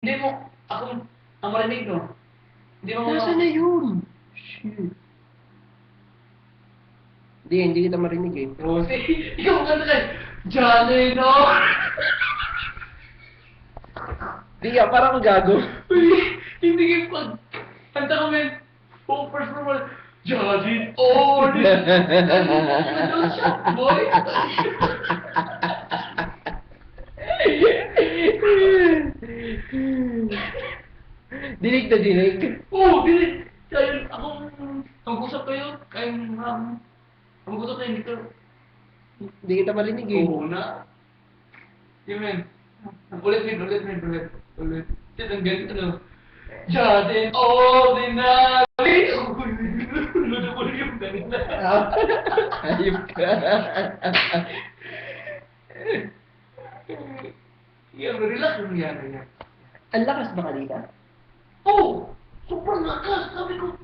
Hindi mo, ako, ang marinig, no? Hindi mo Nasaan na yun? Shit. Hindi kita marinig eh. Rosy, ikaw ang ganda kayo. Johnny, no? Di ka, parang ako gago. Uy, hindi kayo pag... Kanta kami. First promo. Johnny, oh, this... Ano shot, boy? Dinig na dinig. Oo, hindi. Kaya ako, mag-usap kayo. Kaya, mag-usap kayo dito. Hindi kita marinig eh. Oo na. Yun, men. Ulit. Kasi ang ganito, no? Just an ordinary. Ludo ko yung ganito. Ayop ka. Yan, relax lang yan. Ang lakas ba kanina? Oh! Sobrang lakas! Sabi ko,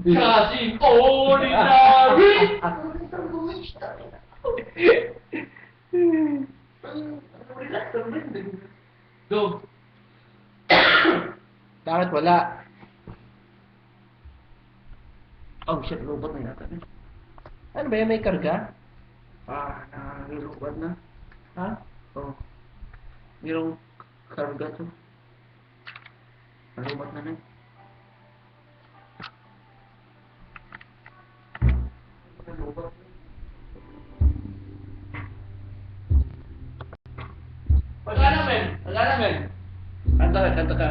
just an ordinary. Relax lang rin. Go. Bakit wala? Oh shit, robot na yata. Ano ba yan? May karga? Nakarirobot na. Ha? Oh. Mayroong karga to. Robot na na. Pagana, men. Kanta ka.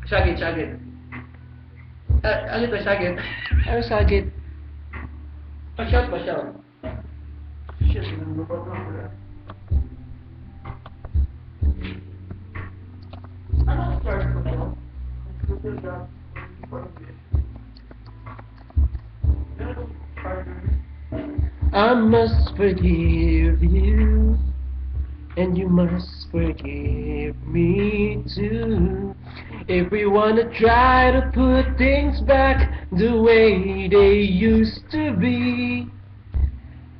Sagit. Ano ito, sagit? Ano sagit? Pasyal. Shit, robot na ako. Ano ang start ko to? I must forgive you, and you must forgive me too. If we wanna try to put things back the way they used to be.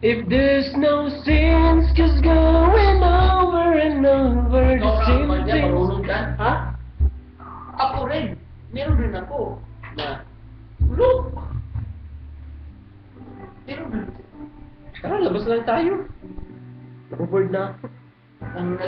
If there's no sins, just going over and over the same things. Marunong ka? Ha? Ako rin. Meron rin ako. Na? Look! Meron rin. Tara, labas lang tayo. Naboboard na ako. Ang